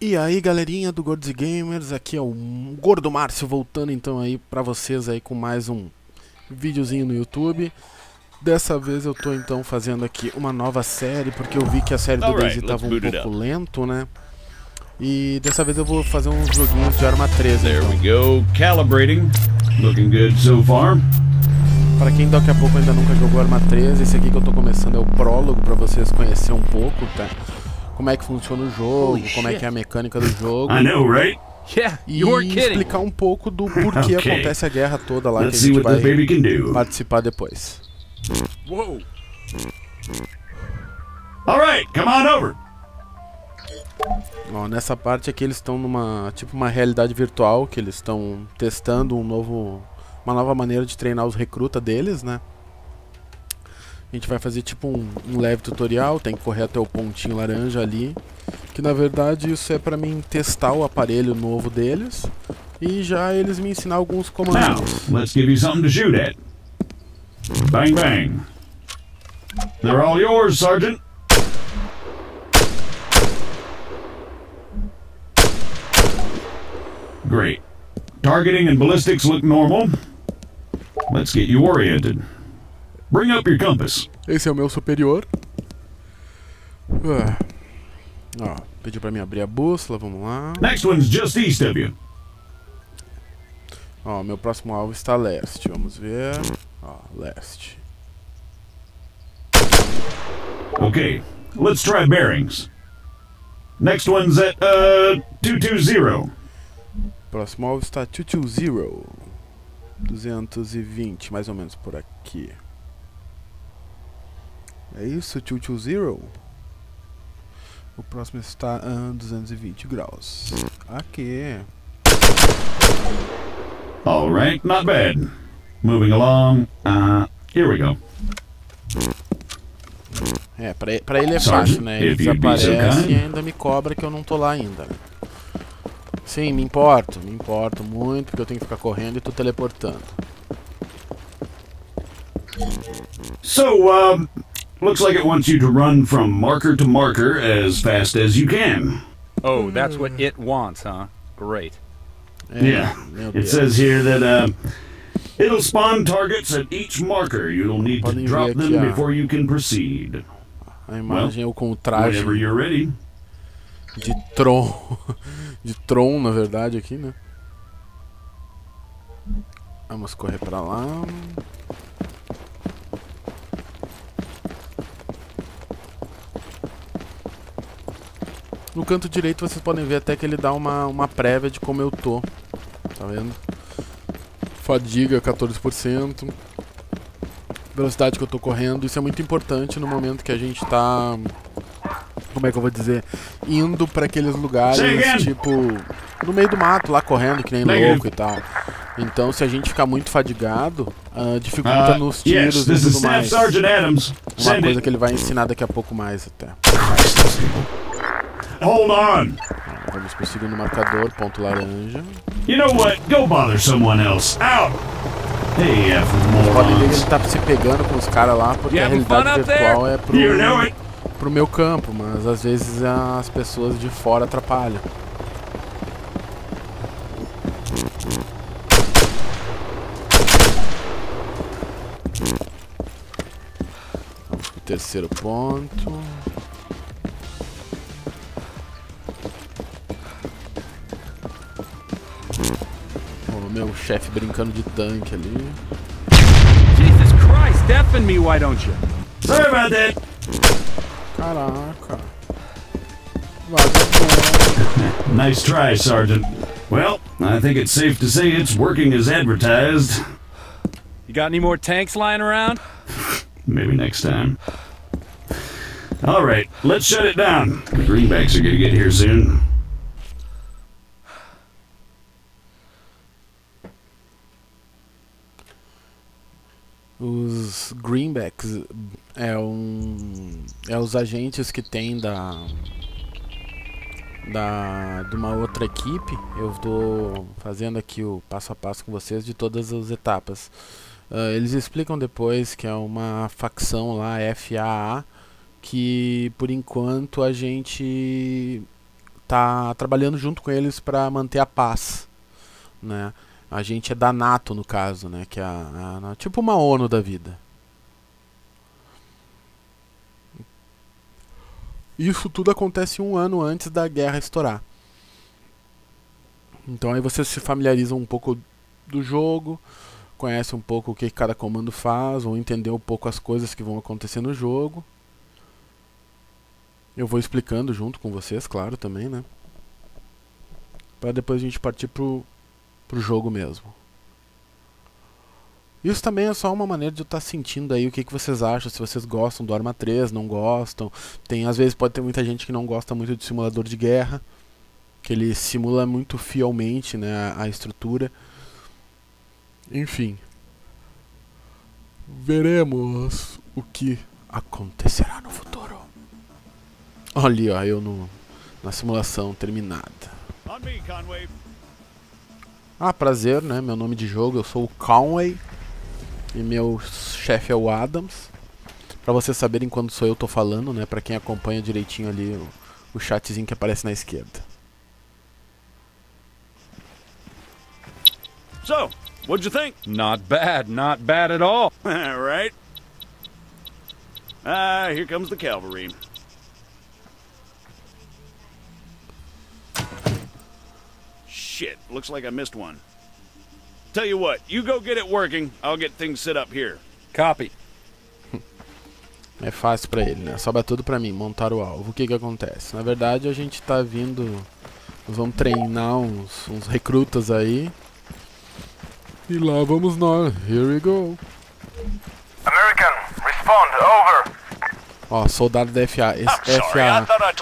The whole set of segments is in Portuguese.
E aí galerinha do Gordos Gamers, aqui é o Gordo Márcio voltando então aí pra vocês aí com mais um videozinho no YouTube. Dessa vez eu tô então fazendo aqui uma nova série, porque eu vi que a série do DayZ tava um pouco lento, né? E dessa vez eu vou fazer uns joguinhos de Arma 13. There we go, calibrating, looking good so far. Para quem daqui a pouco ainda nunca jogou Arma 13, esse aqui que eu tô começando é o prólogo, pra vocês conhecerem um pouco, tá? Como é que funciona o jogo, como é que é a mecânica do jogo. I know, right? E explicar um pouco do porquê acontece a guerra toda lá, que a gente vai participar depois. Whoa. All right, come on over. Ó, nessa parte aqui eles estão numa tipo uma realidade virtual, que eles estão testando uma nova maneira de treinar os recrutas deles, né? A gente vai fazer tipo um leve tutorial, tem que correr até o pontinho laranja ali, que na verdade isso é pra mim testar o aparelho novo deles e já eles me ensinar alguns comandos. Now, let's give you something to shoot at. Bang bang. They're all yours, Sergeant. Great. Targeting and ballistics look normal. Let's get you oriented. Bring up your compass. Esse é o meu superior. Ó, pediu pra mim abrir a bússola, vamos lá. Next one's just east of you. Ó, meu próximo alvo está a leste, vamos ver. Ó, leste. Okay, let's try bearings. Next one's at 220. Próximo alvo está 220. 220, mais ou menos por aqui. É isso, 220? O próximo está a 220 graus. Aqui. Alright, not bad. Moving along. Here we go. É, pra ele é fácil, né? Ele desaparece e ainda me cobra que eu não tô lá ainda, né? Sim, me importo muito, porque eu tenho que ficar correndo e tô teleportando. So, looks like it wants you to run from marker to marker as fast as you can. Oh, that's what it wants, huh? Great. Yeah, it says here that it'll spawn targets at each marker. You'll need to drop them before you can proceed. A imagem eu com o traje whenever you're ready. de Tron, na verdade, aqui, né? Vamos correr pra lá. No canto direito vocês podem ver até que ele dá uma prévia de como eu tô. Tá vendo? Fadiga 14%. Velocidade que eu tô correndo. Isso é muito importante no momento que a gente tá... Como é que eu vou dizer? Indo pra aqueles lugares, tipo... No meio do mato, lá correndo, que nem louco e tal. Então, se a gente ficar muito fadigado, dificulta nos tiros e tudo mais. Uma coisa que ele vai ensinar daqui a pouco mais até. Hold on. Vamos pro segundo marcador, ponto laranja. You know what? Go bother someone else. Out. Hey, Podem ver que ele tá se pegando com os caras lá, porque a realidade virtual é pro meu campo, mas às vezes as pessoas de fora atrapalham. Vamos pro terceiro ponto. O meu chefe brincando de tanque ali. Jesus Christ, deafen me, why don't you? Sorry about that. Caraca. Vagabundo. Nice try, Sergeant. Well, I think it's safe to say it's working as advertised. You got any more tanks lying around? Maybe next time. Alright, let's shut it down. The greenbacks are gonna get here soon. Os greenbacks é os agentes que tem de uma outra equipe. Eu estou fazendo aqui o passo a passo com vocês de todas as etapas. Eles explicam depois que é uma facção lá, FAA, que por enquanto a gente tá trabalhando junto com eles para manter a paz, né? A gente é da NATO, no caso, né? Que é tipo uma ONU da vida. Isso tudo acontece 1 ano antes da guerra estourar. Então aí vocês se familiarizam um pouco do jogo, conhecem um pouco o que cada comando faz, vão entender um pouco as coisas que vão acontecer no jogo. Eu vou explicando junto com vocês, claro, também, né? Para depois a gente partir pro jogo mesmo. Isso também é só uma maneira de eu estar sentindo aí o que vocês acham, se vocês gostam do Arma 3, não gostam. Às vezes pode ter muita gente que não gosta muito de simulador de guerra, que ele simula muito fielmente, né, a estrutura. Enfim. Veremos o que acontecerá no futuro. Olha ali, ó, eu na simulação terminada. Ah, prazer, né? Meu nome de jogo, eu sou o Conway. E meu chefe é o Adams. Pra vocês saberem quando sou eu tô falando, né? Pra quem acompanha direitinho ali o chatzinho que aparece na esquerda. So, what'd you think? Not bad at all. Right? Here comes the cavalry. Shit, looks like I missed one. Tell you what, you go get it working, I'll get things set up here. Copy. É fácil pra ele, né? Sobra tudo pra mim, montar o alvo. O que acontece? Na verdade, a gente tá vindo... Nós vamos treinar uns recrutas aí. E lá vamos nós. Here we go. American, respond, over. Ó, soldado da FAA.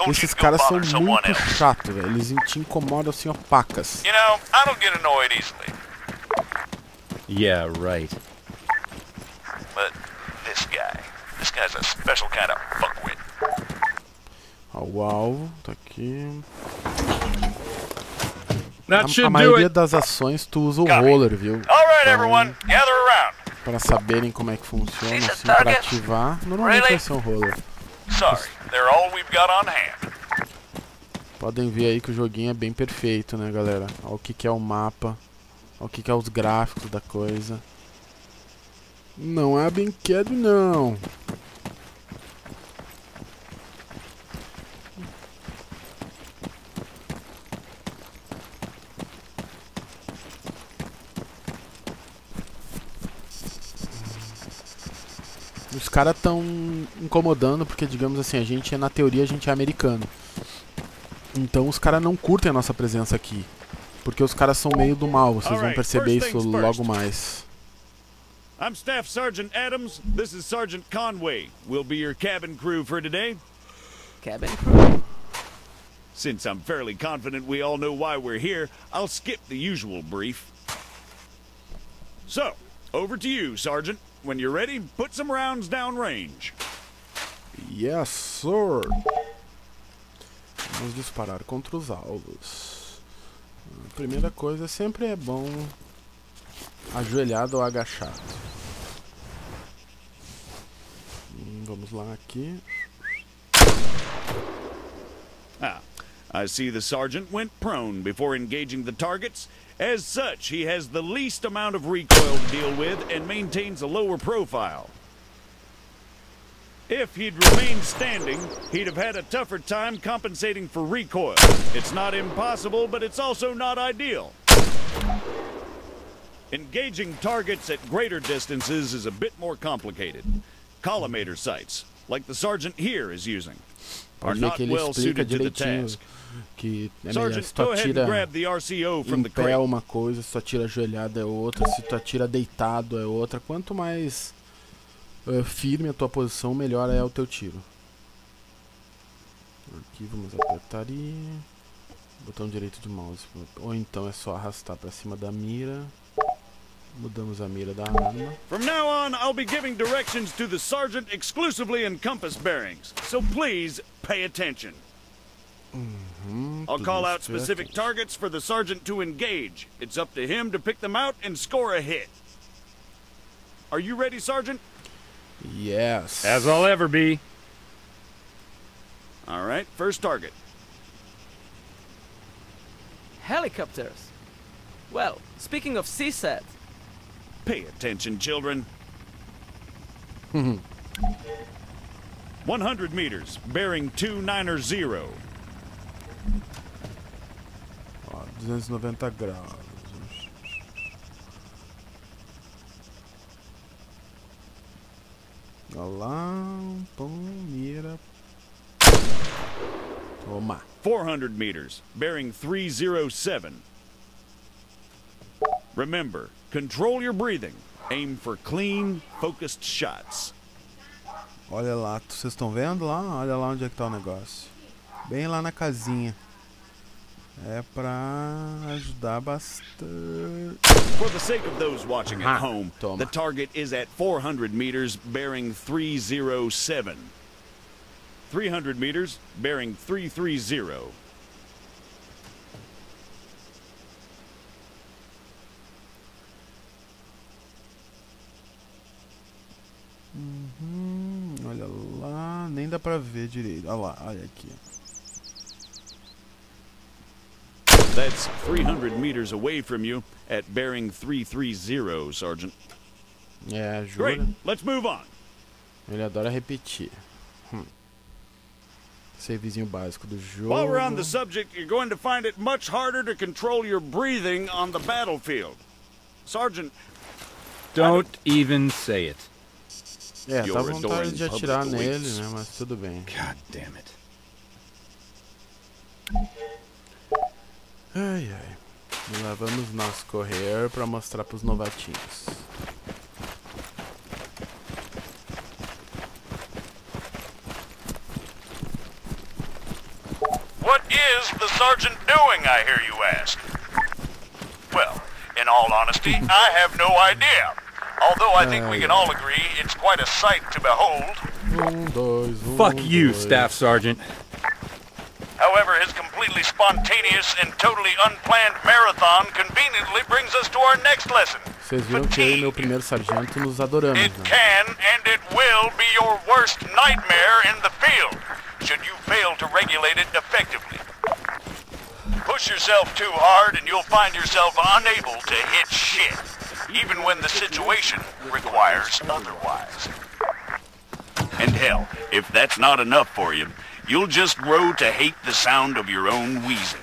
Esses caras são muito chatos, velho. Eles te incomodam assim, ó, pacas. You know, I don't get annoyed easily. Yeah, right. But this guy's a special kind of fuckwit. Ó, o alvo, tá aqui. A maioria das ações tu usa o roller, viu? Alright, everyone, gather around. Para saberem como é que funciona, assim, para ativar, normalmente vai ser um roller. Sorry, they're all we've got on hand. Podem ver aí que o joguinho é bem perfeito, né, galera? Olha o que é o mapa, olha o que é os gráficos da coisa. Não é brinquedo, não. Os caras estão incomodando porque, digamos assim, na teoria a gente é americano. Então os caras não curtem a nossa presença aqui. Porque os caras são meio do mal, vocês vão perceber isso logo mais. I'm Staff Sergeant Adams, this is Sergeant Conway. We'll be your cabin crew for today. Cabin crew? Since I'm fairly confident we all know why we're here, I'll skip the usual brief. So, over to you, Sergeant. When you're ready, put some rounds down range. Yes, sir. Vamos disparar contra os alvos. A primeira coisa, sempre é bom ajoelhado ou agachado. Vamos lá aqui. I see the sergeant went prone before engaging the targets. As such, he has the least amount of recoil to deal with and maintains a lower profile. If he'd remained standing, he'd have had a tougher time compensating for recoil. It's not impossible, but it's also not ideal. Engaging targets at greater distances is a bit more complicated. Collimator sights, like the sergeant here is using, are not well suited to the task. Que é melhor, se tu atira em pé é uma coisa, se tu atira ajoelhado é outra, se tu atira deitado é outra. Quanto mais firme a tua posição, melhor é o teu tiro. Aqui vamos apertar e botão direito de mouse, ou então é só arrastar para cima da mira. Mudamos a mira da arma. From now on, I'll be giving directions to the sergeant exclusively in compass bearings, so please pay attention. I'll call out specific targets for the sergeant to engage. It's up to him to pick them out and score a hit. Are you ready, Sergeant? Yes. As I'll ever be. All right, first target. Helicopters. Well, speaking of CSAT. Pay attention, children. 100 meters, bearing 290. Ó, 290 graus. Olha lá, pum, mira. Toma. 400 meters, bearing 307. Remember, control your breathing. Aim for clean, focused shots. Olha lá, vocês estão vendo lá? Olha lá onde é que tá o negócio. Bem lá na casinha. É pra ajudar bastante. For the sake of those watching at home, Toma. the target is at 400 meters, bearing 307. 300 meters, bearing 330. Olha lá, nem dá pra ver direito. Olha lá, olha aqui. That's 300 meters away from you at bearing 330, Sergeant. É, Great, jura? let's move on. Ele adora repetir. Savezinho básico do jogo. While we're on the subject, you're going to find it much harder to control your breathing on the battlefield. Sergeant, Don't even say it. É, tá You're vontade adoring de atirar public nele, weeks. né? Mas tudo bem. God damn it. Ai, ai. E lá vamos nós correr pra mostrar pros novatinhos. What is the sergeant doing, I hear you ask? Well, in all honesty, I have no idea. Although I think we can all agree it's quite a sight to behold. Fuck you, Staff Sergeant. However, his completely spontaneous and totally unplanned marathon conveniently brings us to our next lesson. Vocês viram que eu e meu primeiro sargento nos adoramos, It né? can and it will be your worst nightmare in the field, should you fail to regulate it effectively. Push yourself too hard and you'll find yourself unable to hit shit, even when the situation requires otherwise. And hell, if that's not enough for you, you'll just grow to hate the sound of your own wheezing.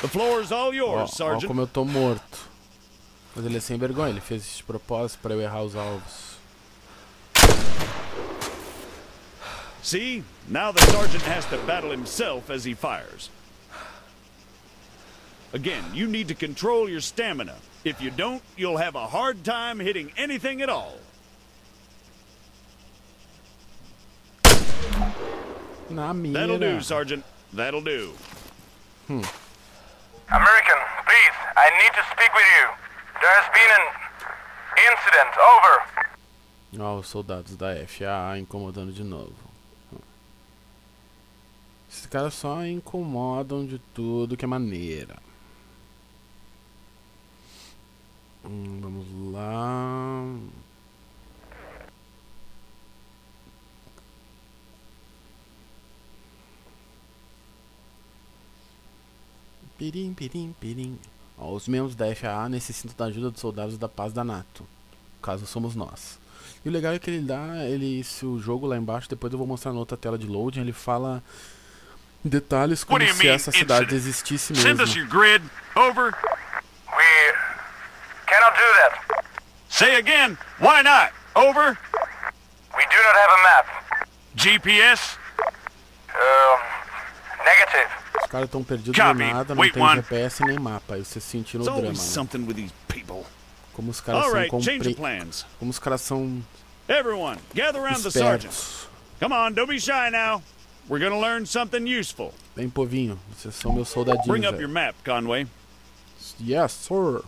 the floor is all Ó, yours, ó Sergeant. como eu tô morto. Mas ele é sem vergonha, ele fez isso de propósito pra eu errar os alvos. See? Now the sergeant has to battle himself as he fires. Again, you need to control your stamina. If you don't, you'll have a hard time hitting anything at all. Na mira. That'll do, Sergeant. That'll do. American, please, I need to speak with you. There has been an incident. Over. Ó, os soldados da FAA incomodando de novo. Esses caras só incomodam de tudo que é maneira. Vamos lá. Pirim, pirim, pirim. Ó, os membros da FAA necessitam da ajuda dos soldados da paz da NATO. No caso, somos nós. E o legal é que ele dá, se o jogo lá embaixo, depois eu vou mostrar na outra tela de loading, ele fala detalhes como What do you se mean, essa cidade incident? existisse Send us mesmo. your grid. Over. We cannot do that. Say again. Why not? Over. We do not have a map. GPS. Negative. Os caras estão perdidos Copy. do nada, não Wait, tem one. GPS nem mapa. Aí você sentindo It's o drama, always né? something with these people. Como os caras All são right, change the plans. Como os caras são Everyone, gather around the sergeant. espertos. Come on, don't be shy now. We're gonna learn something useful. Bem, povinho, vocês são meus soldadinhos. Bring up your velho. map, Conway. Yes, sir.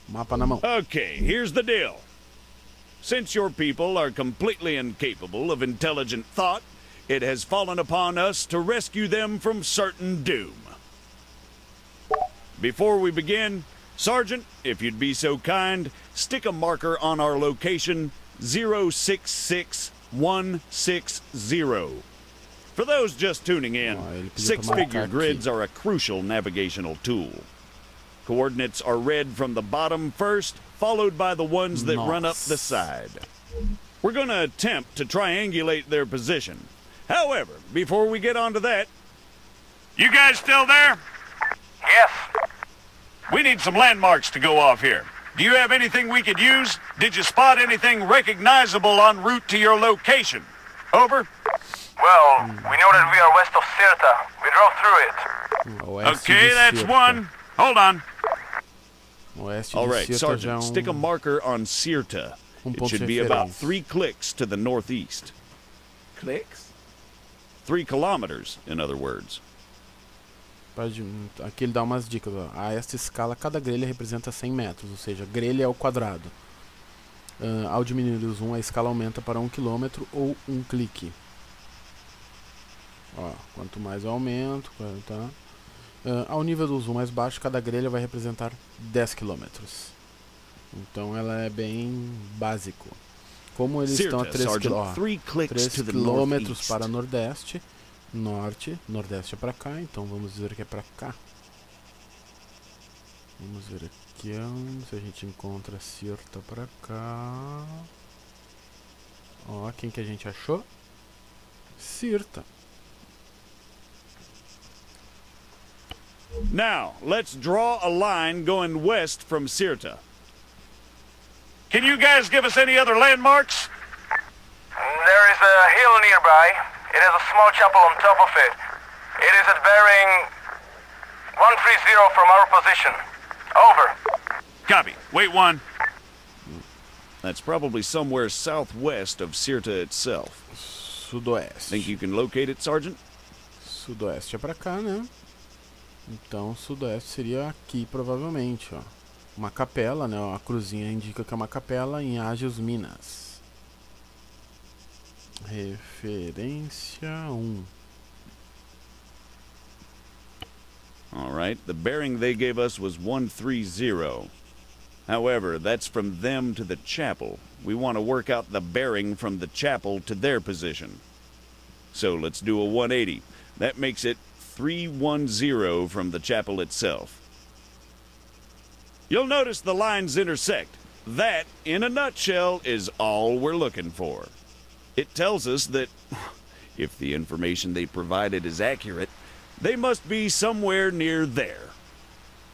Mapa na mão. Okay, here's the deal. Since your people are completely incapable of intelligent thought, it has fallen upon us to rescue them from certain doom. Before we begin, Sergeant, if you'd be so kind, stick a marker on our location 066160. For those just tuning in, ele pediu pra six-figure marcar grids aqui. are a crucial navigational tool. Coordinates are read from the bottom first, followed by the ones that run up the side. We're going to attempt to triangulate their position. However, before we get on to that... You guys still there? Yes. We need some landmarks to go off here. Do you have anything we could use? Did you spot anything recognizable en route to your location? Over? Well, we know that we are west of Sirta. We drove through it. Oeste Okay, de that's Sirta. one. Hold on. Oeste All de right, Sirta já é Sergeant, stick a marker on Sirta. It ponto should de be about referência. 3 clicks to the northeast. Clicks? 3 kilometers, in other words. Aqui ele dá umas dicas. Ó. A esta escala, cada grelha representa 100 metros, ou seja, grelha é o quadrado. Ao diminuir o zoom, a escala aumenta para 1 km ou 1 clique. Ó, quanto mais eu aumento, tá? Ao nível do zoom mais baixo, cada grelha vai representar 10 km. Então ela é bem básico. Como eles estão a 3 km para nordeste, nordeste é para cá, então vamos dizer que é para cá. Vamos ver aqui se a gente encontra Sirta para cá. Ó, quem que a gente achou? Sirta. Now, let's draw a line going west from Sirta. Can you guys give us any other landmarks? There is a hill nearby. It has a small chapel on top of it. It is at bearing 130 from our position. Over. Copy. Wait one. That's probably somewhere southwest of Sirta itself. Sudoeste. Think you can locate it, Sergeant? Sudoeste é pra cá, né? Então sudoeste seria aqui provavelmente, ó. Uma capela, né? A cruzinha indica que é uma capela em Ágios, Minas. Referência 1. All right, the bearing they gave us was 130. However, that's from them to the chapel. We want to work out the bearing from the chapel to their position. So let's do a 180. That makes it 310 from the chapel itself. You'll notice the lines intersect. That, in a nutshell, is all we're looking for. It tells us that, if the information they provided is accurate, they must be somewhere near there.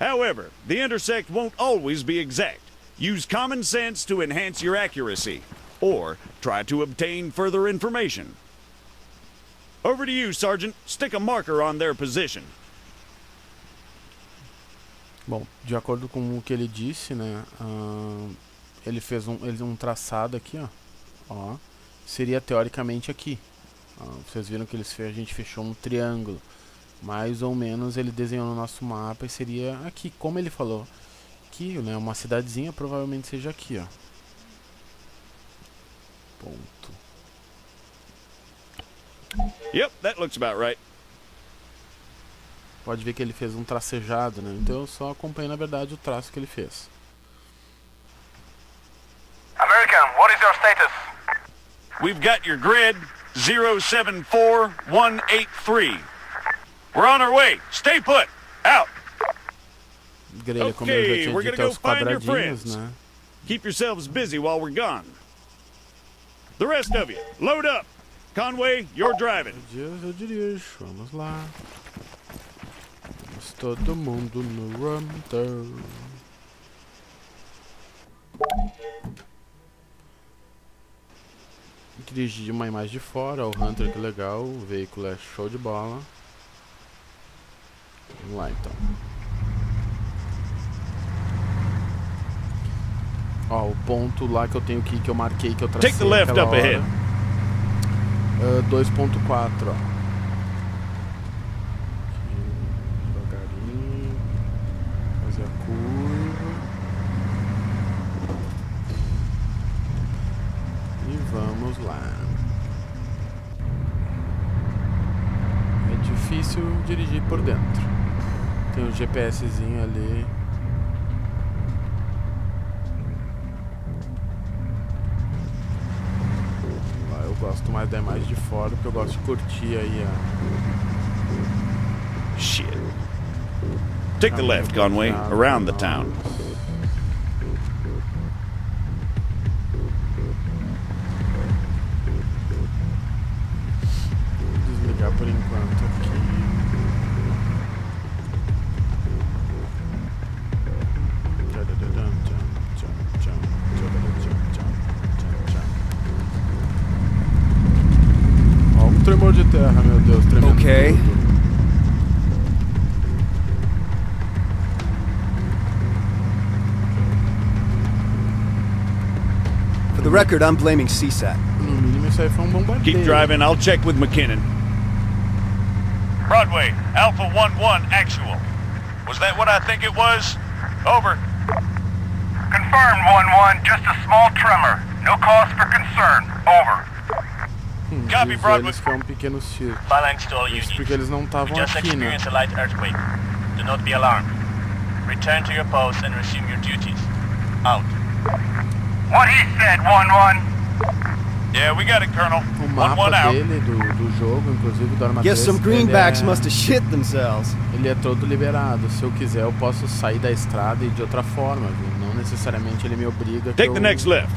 However, the intersect won't always be exact. Use common sense to enhance your accuracy, or try to obtain further information. Over to you, Sergeant. Stick a marker on their position. Bom, de acordo com o que ele disse, né, ele fez um traçado aqui, ó, seria teoricamente aqui. Vocês viram que a gente fechou um triângulo, mais ou menos ele desenhou no nosso mapa e seria aqui, como ele falou, que, né, uma cidadezinha provavelmente seja aqui, ó. Ponto. Yep, that looks about right. Pode ver que ele fez um tracejado, né? Então eu só acompanhei, na verdade, o traço que ele fez. American, what is your status? We've got your grid 074183. We're on our way. Stay put. Out. Grelha, como eu já tinha we're dito, gonna é go os find your quadradinhos, friends. né? Keep yourselves busy while we're gone. The rest of you, load up. Conway, you're driving. Eu dirijo, vamos lá. Vamos todo mundo no Hunter. Dirigir uma imagem de fora, o Hunter, que legal, o veículo é show de bola. Vamos lá então. Ó, o ponto lá que eu tenho aqui, que eu marquei, que eu tracei. Take the left up ahead. 2.4, ó. Devagarinho. Fazer a curva. E vamos lá. É difícil dirigir por dentro. Tem um GPSzinho ali. gosto mais da imagem de fora, porque eu gosto de curtir aí a... Shit. Take the left, Conway, around the town. Vou desligar por enquanto aqui. Ó, um tremor de terra, meu Deus, tremendo. Okay. Tudo. For the record, I'm blaming CSAT. No mínimo isso aí foi um bombardeio. Keep driving, I'll check with McKinnon. Broadway, Alpha 1-1 actual. Was that what I think it was? Over. Confirmed, 1-1. Just a small tremor. No cause for concern. Over. Copy, Diz Broadway. eles que é um pequeno circo. Phalanx to all Isso units. porque eles não We estavam just aqui, né? experienced a light earthquake. Do not be alarmed. Return to your post and resume your duties. Out. What he said, 1-1. Yeah, we got it, Colonel. O 1-1 mapa out. dele, do jogo, inclusive do Arma, Guess some greenbacks must have shit themselves. ele é todo liberado. Se eu quiser, eu posso sair da estrada e de outra forma, viu? Não necessariamente ele me obriga que Take the next left.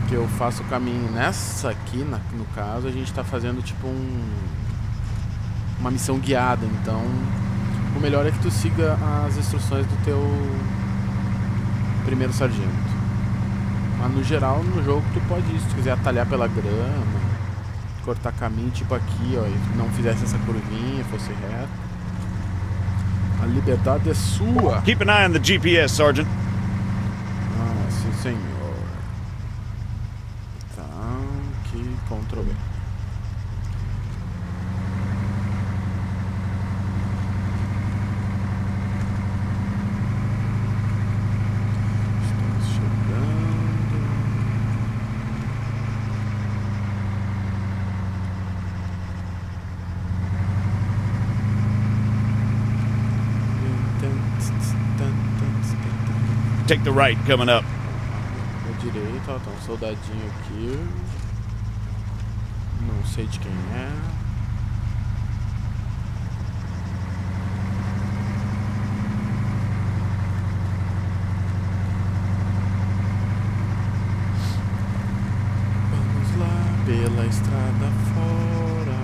que eu faça o caminho. Nessa aqui, no caso, a gente tá fazendo tipo uma missão guiada. Então, o melhor é que tu siga as instruções do teu primeiro sargento. Mas no geral, no jogo, tu pode ir. Se tu quiser atalhar pela grama, cortar caminho, tipo aqui, ó, e não fizesse essa curvinha, fosse reto. A liberdade é sua. Keep an eye on the GPS, Sergeant. Ah, sim, senhor. Tá, aqui, Ctrl V. Estamos chegando. Take the right, coming up. À direita, ó, tá um soldadinho aqui. Não sei de quem é. Vamos lá pela estrada fora.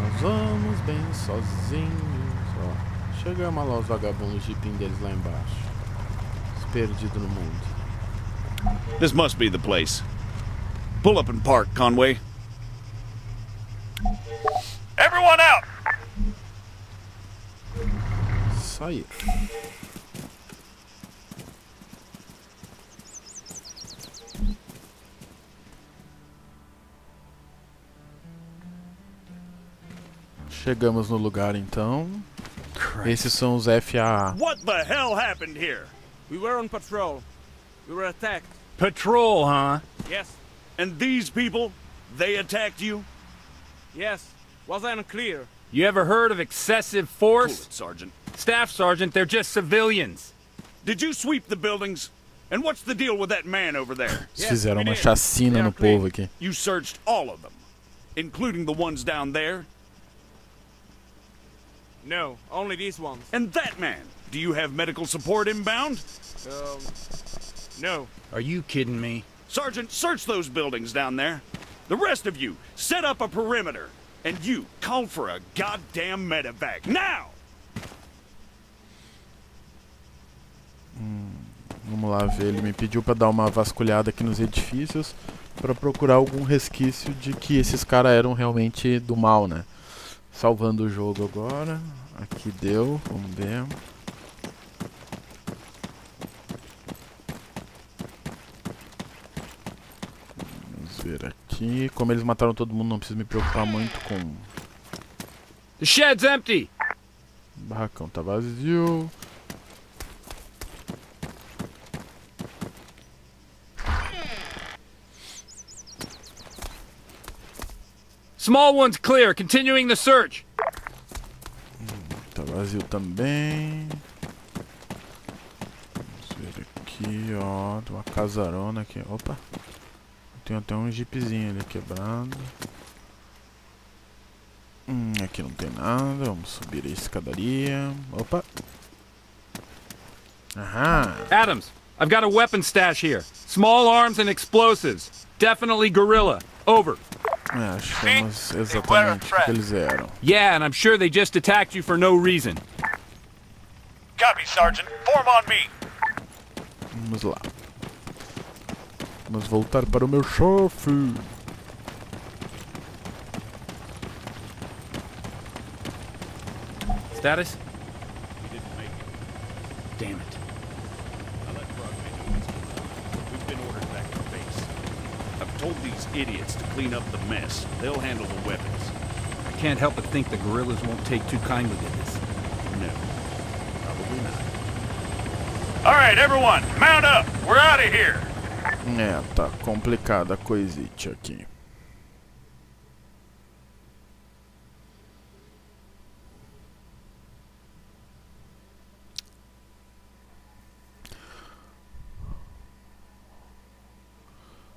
Nós vamos bem sozinhos. Ó, chegamos lá os vagabundos, jeepinho deles lá embaixo. Perdido no mundo. This must be the place. Pull up and park, Conway. Everyone out! Sair. Chegamos no lugar então. Esses são os FAA. What the hell happened here? We were on patrol. We were attacked. Patrol, huh? Yes. And these people, they attacked you? Yes. Was I unclear? You ever heard of excessive Cool force? it, Sergeant. Staff Sergeant, they're just civilians. Did you sweep the buildings? And what's the deal with that man over there? Eles fizeram uma chacina no povo aqui. You searched all of them, including the ones down there? No, only these ones. And that man, do you have medical support inbound? No. Are you kidding me? Sergeant, search those buildings down there. The rest of you, set up a perimeter. And you, call for a goddamn medevac, now! Vamos lá ver, ele me pediu pra dar uma vasculhada aqui nos edifícios pra procurar algum resquício de que esses caras eram realmente do mal, né? Salvando o jogo agora. Aqui deu, vamos ver. Vamos ver aqui. Como eles mataram todo mundo, não preciso me preocupar muito com... The shed's empty. O barracão tá vazio. Small one's clear. Continuing the search. Tá vazio também. Vamos ver aqui, ó. Tem uma casarona aqui. Opa. Tem tem até um jeepzinho ali quebrado. Aqui não tem nada. Vamos subir a escadaria. Opa. Aham. Adams, I've got a weapon stash here. Small arms and explosives. Definitely guerrilla. Over. Acho que temos exatamente o que eles eram. Yeah, and I'm sure they just attacked you for no reason. Copy, Sergeant. Form on me. Vamos lá. Vamos voltar para o meu chefe. Status? We didn't make it. Damn it. I let Broadway know what's going on. We've been ordered back to base. I've told these idiots to clean up the mess. They'll handle the weapons. I can't help but think the guerrillas won't take too kindly to this. No. Probably not. All right, everyone, mount up. We're out of here. Tá complicada a coisite aqui.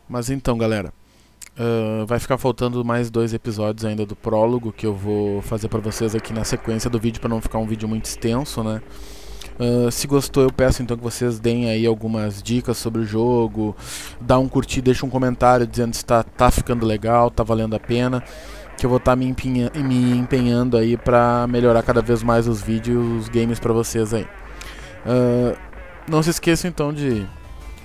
Mas então, galera, vai ficar faltando mais 2 episódios ainda do prólogo que eu vou fazer pra vocês aqui na sequência do vídeo, pra não ficar um vídeo muito extenso, né? Se gostou, eu peço então que vocês deem aí algumas dicas sobre o jogo, dá um curtir, deixa um comentário dizendo se tá ficando legal, tá valendo a pena, que eu vou estar me empenhando aí pra melhorar cada vez mais os vídeos, os games pra vocês aí. Não se esqueçam então de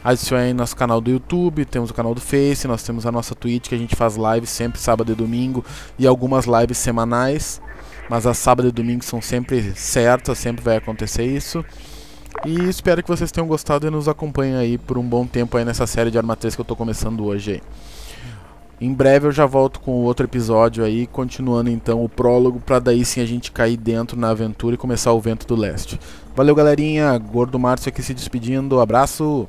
adicionar aí nosso canal do YouTube, temos o canal do Face, nós temos a nossa Twitch que a gente faz lives sempre sábado e domingo e algumas lives semanais. Mas as sábado e domingo são sempre certas, sempre vai acontecer isso. E espero que vocês tenham gostado e nos acompanhem aí por um bom tempo aí nessa série de Arma 3 que eu tô começando hoje aí. Em breve eu já volto com outro episódio aí, continuando então o prólogo, pra daí sim a gente cair dentro na aventura e começar o Vento do Leste. Valeu, galerinha, Gordo Márcio aqui se despedindo, abraço!